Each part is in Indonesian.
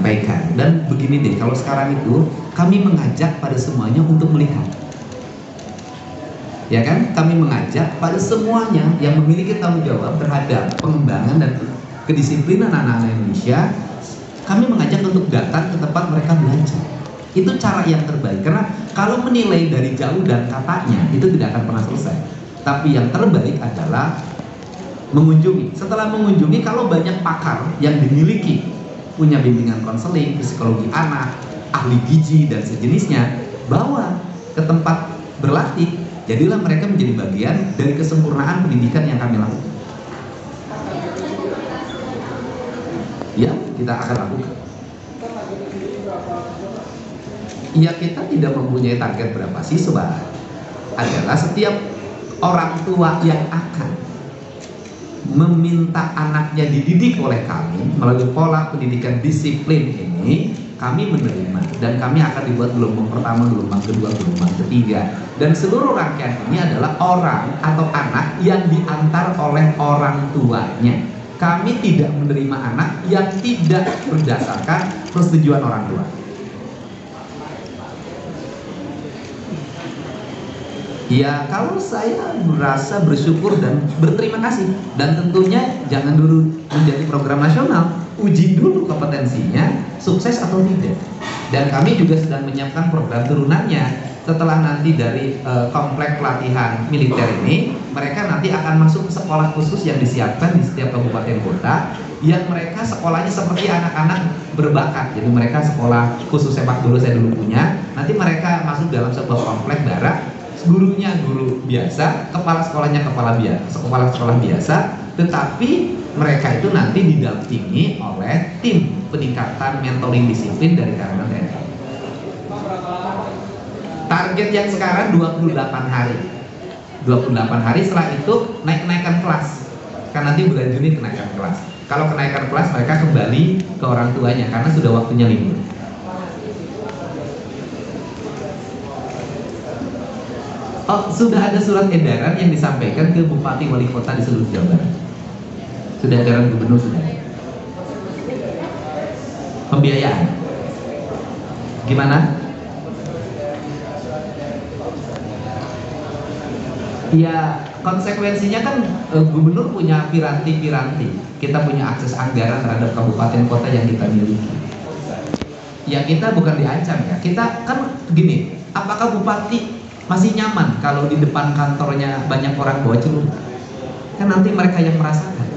menyampaikan. Dan begini deh, kalau sekarang itu kami mengajak pada semuanya untuk melihat, ya kan? Kami mengajak pada semuanya yang memiliki tanggung jawab terhadap pengembangan dan kedisiplinan anak-anak Indonesia. Kami mengajak untuk datang ke tempat mereka belajar. Itu cara yang terbaik, karena kalau menilai dari jauh dan katanya itu tidak akan pernah selesai. Tapi yang terbaik adalah mengunjungi. Setelah mengunjungi, kalau banyak pakar yang dimiliki, punya bimbingan konseling, psikologi anak, ahli gizi dan sejenisnya, bawa ke tempat berlatih. Jadilah mereka menjadi bagian dari kesempurnaan pendidikan yang kami lakukan. Ya, kita akan lakukan. Ya, kita tidak mempunyai target berapa siswa. Adalah setiap orang tua yang akan meminta anaknya dididik oleh kami melalui pola pendidikan disiplin ini, kami menerima, dan kami akan dibuat gelombang pertama, gelombang kedua, gelombang ketiga, dan seluruh rangkaian ini adalah orang atau anak yang diantar oleh orang tuanya. Kami tidak menerima anak yang tidak berdasarkan persetujuan orang tua. Ya, kalau saya merasa bersyukur dan berterima kasih, dan tentunya jangan dulu menjadi program nasional, uji dulu kompetensinya, sukses atau tidak. Dan kami juga sedang menyiapkan program turunannya. Setelah nanti dari komplek pelatihan militer ini, mereka nanti akan masuk ke sekolah khusus yang disiapkan di setiap kabupaten kota, yang mereka sekolahnya seperti anak-anak berbakat. Jadi mereka sekolah khusus sepak bola saya dulu punya, nanti mereka masuk dalam sebuah komplek barak. Gurunya guru biasa, kepala sekolahnya kepala sekolah biasa, tetapi mereka itu nanti didampingi oleh tim peningkatan mentoring disiplin dari kalangan TNI. Target yang sekarang 28 hari. 28 hari, setelah itu naikkan kelas. Kan nanti bulan Juni kenaikan kelas. Kalau kenaikan kelas, mereka kembali ke orang tuanya karena sudah waktunya libur. Oh, sudah ada surat edaran yang disampaikan ke bupati wali kota di seluruh Jawa Barat. Sudah edaran gubernur, sudah. Pembiayaan gimana? Ya, konsekuensinya kan gubernur punya piranti-piranti. Kita punya akses anggaran terhadap kabupaten kota yang kita miliki. Ya, kita bukan diancam ya. Kita kan begini, apakah bupati masih nyaman kalau di depan kantornya banyak orang bawa celana? Kan nanti mereka yang merasakan,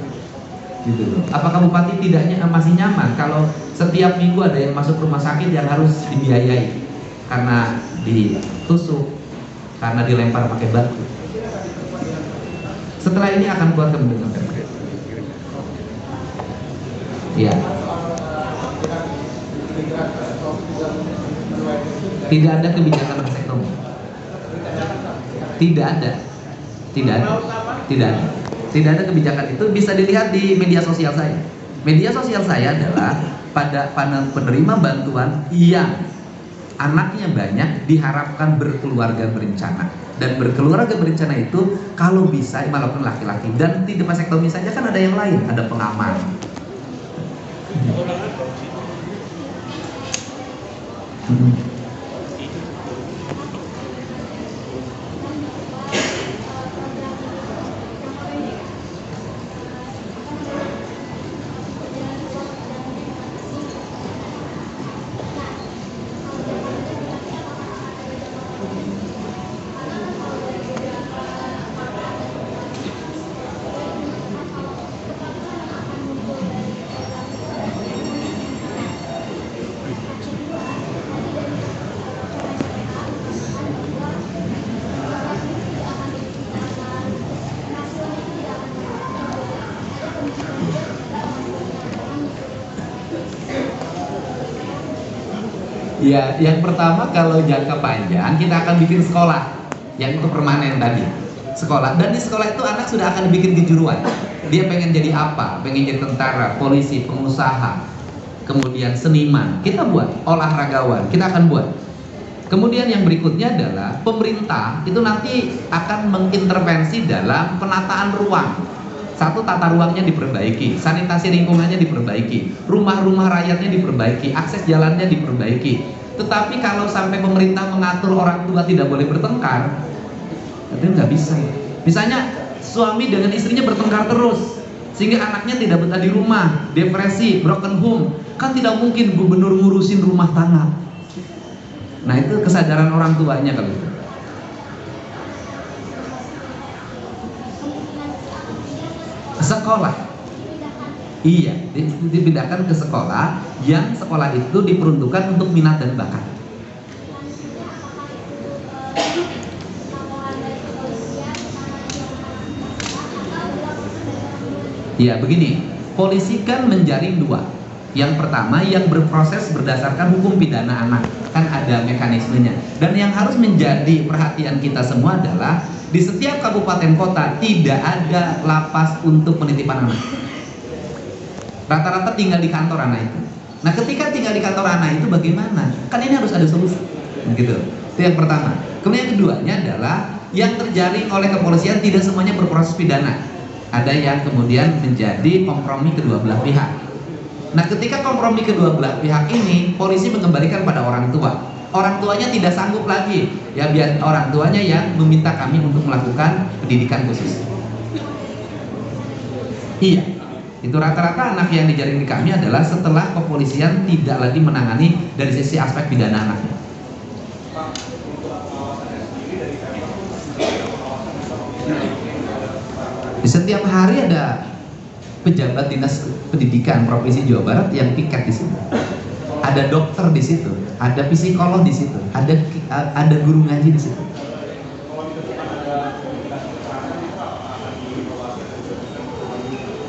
gitu loh. Apakah bupati tidaknya masih nyaman kalau setiap minggu ada yang masuk rumah sakit yang harus dibiayai karena ditusuk, karena dilempar pakai batu? Setelah ini akan keluar kebijakan terkait. Ya. Tidak ada kebijakan vasektomi. Tidak ada kebijakan itu. Bisa dilihat di media sosial saya. Media sosial saya adalah pada penerima bantuan yang anaknya banyak diharapkan berkeluarga berencana. Dan berkeluarga berencana itu kalau bisa walaupun laki-laki, dan tidak vasektomi saja, kan ada yang lain, ada pengaman. Ya, yang pertama kalau jangka panjang kita akan bikin sekolah yang untuk permanen tadi. Sekolah, dan di sekolah itu anak sudah akan dibikin kejuruan. Dia pengen jadi apa? Pengen jadi tentara, polisi, pengusaha, kemudian seniman. Kita buat olahragawan, kita akan buat. Kemudian yang berikutnya adalah pemerintah itu nanti akan mengintervensi dalam penataan ruang. Satu, tata ruangnya diperbaiki, sanitasi lingkungannya diperbaiki, rumah-rumah rakyatnya diperbaiki, akses jalannya diperbaiki. Tetapi kalau sampai pemerintah mengatur orang tua tidak boleh bertengkar, itu nggak bisa. Misalnya suami dengan istrinya bertengkar terus, sehingga anaknya tidak betah di rumah, depresi, broken home, kan tidak mungkin gubernur ngurusin rumah tangga. Nah, itu kesadaran orang tuanya kalau itu. Sekolah, iya, dipindahkan ke sekolah yang sekolah itu diperuntukkan untuk minat dan bakat. Ya, begini, polisi kan menjaring dua. Yang pertama yang berproses berdasarkan hukum pidana anak, kan ada mekanismenya. Dan yang harus menjadi perhatian kita semua adalah di setiap kabupaten kota tidak ada lapas untuk penitipan anak. Rata-rata tinggal di kantor anak itu. Nah, ketika tinggal di kantor anak itu bagaimana? Kan ini harus ada solusi, gitu. Itu yang pertama. Kemudian yang keduanya adalah yang terjaring oleh kepolisian tidak semuanya berproses pidana. Ada yang kemudian menjadi kompromi kedua belah pihak. Nah, ketika kompromi kedua belah pihak ini, polisi mengembalikan pada orang tua. Orang tuanya tidak sanggup lagi, ya biar orang tuanya yang meminta kami untuk melakukan pendidikan khusus. Iya, itu rata-rata anak yang dijaring di kami adalah setelah kepolisian tidak lagi menangani dari sisi aspek pidana anaknya. Di setiap hari ada pejabat dinas pendidikan provinsi Jawa Barat yang piket di situ. Ada dokter di situ, ada psikolog di situ, ada guru ngaji di situ.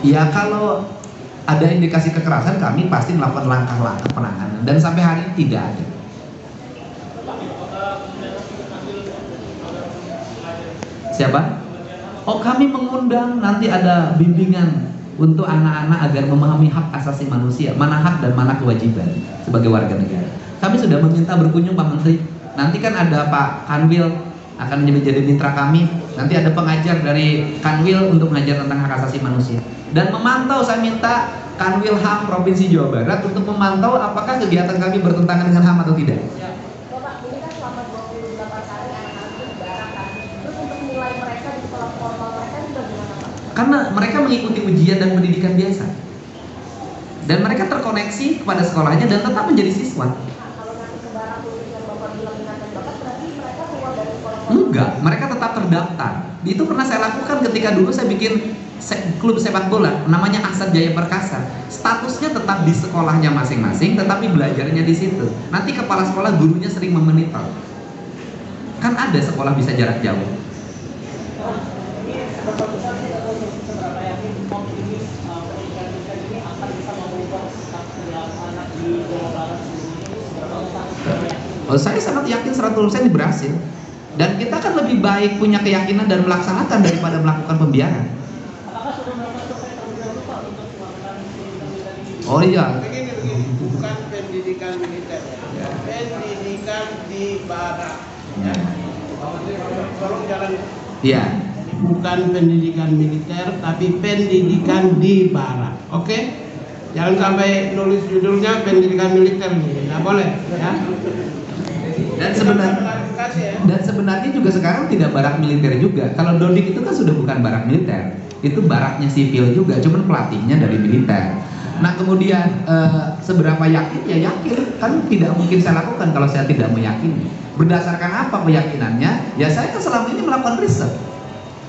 Ya, kalau ada indikasi kekerasan, kami pasti melakukan langkah-langkah penanganan, dan sampai hari ini tidak ada. Siapa? Oh, kami mengundang, nanti ada bimbingan untuk anak-anak agar memahami hak asasi manusia, mana hak dan mana kewajiban sebagai warga negara. Kami sudah meminta berkunjung Pak Menteri. Nanti kan ada Pak Kanwil akan menjadi mitra kami. Nanti ada pengajar dari Kanwil untuk mengajar tentang hak asasi manusia. Dan memantau, saya minta Kanwil HAM Provinsi Jawa Barat untuk memantau apakah kegiatan kami bertentangan dengan HAM atau tidak. Bapak, ini kan selama 28 hari anak-anak itu dibarang kan. Terus untuk nilai mereka di sekolah formal mereka juga gimana Pak? Karena mereka mengikuti ujian dan pendidikan biasa, dan mereka terkoneksi kepada sekolahnya dan tetap menjadi siswa. Nah, kalau nanti kebarang lulus yang Bapak bilang minat dan bakat, berarti mereka keluar dari sekolah formal? Enggak, mereka tetap terdaftar. Itu pernah saya lakukan ketika dulu saya bikin klub sepak bola, namanya Asad Jaya Perkasa. Statusnya tetap di sekolahnya masing-masing, tetapi belajarnya di situ. Nanti kepala sekolah, gurunya sering memonitor. Kan ada sekolah bisa jarak jauh. Oh, saya sangat yakin 100% berhasil. Dan kita kan lebih baik punya keyakinan dan melaksanakan daripada melakukan pembiaran. Oh iya. Begini, bukan pendidikan militer, ya. Pendidikan di barak. Ya. Tolong jangan. Iya. Bukan pendidikan militer, tapi pendidikan di barak. Oke? Jangan sampai nulis judulnya pendidikan militer nih, nggak boleh, ya. Dan sebenarnya juga sekarang tidak barak militer juga. Kalau Dodik itu kan sudah bukan barak militer, itu baraknya sipil juga, cuman pelatihnya dari militer. Nah, kemudian seberapa yakin? Ya yakin, kan tidak mungkin saya lakukan kalau saya tidak meyakini. Berdasarkan apa keyakinannya? Ya saya kan selama ini melakukan riset,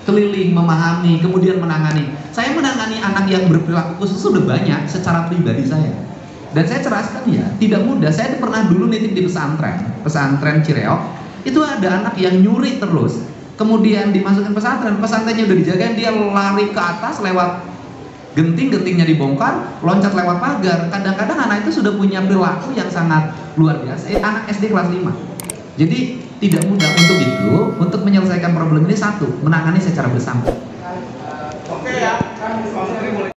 keliling, memahami, kemudian menangani. Saya menangani anak yang berperilaku khusus sudah banyak secara pribadi saya. Dan saya ceraskan ya, tidak mudah. Saya pernah dulu nitip di pesantren Cireok. Itu ada anak yang nyuri terus, kemudian dimasukkan pesantrennya udah dijagain, dia lari ke atas lewat gentingnya dibongkar, loncat lewat pagar. Kadang-kadang anak itu sudah punya perilaku yang sangat luar biasa. Anak SD kelas 5. Jadi tidak mudah untuk itu, untuk menyelesaikan problem ini. Satu, menangani secara bersama. Oke ya.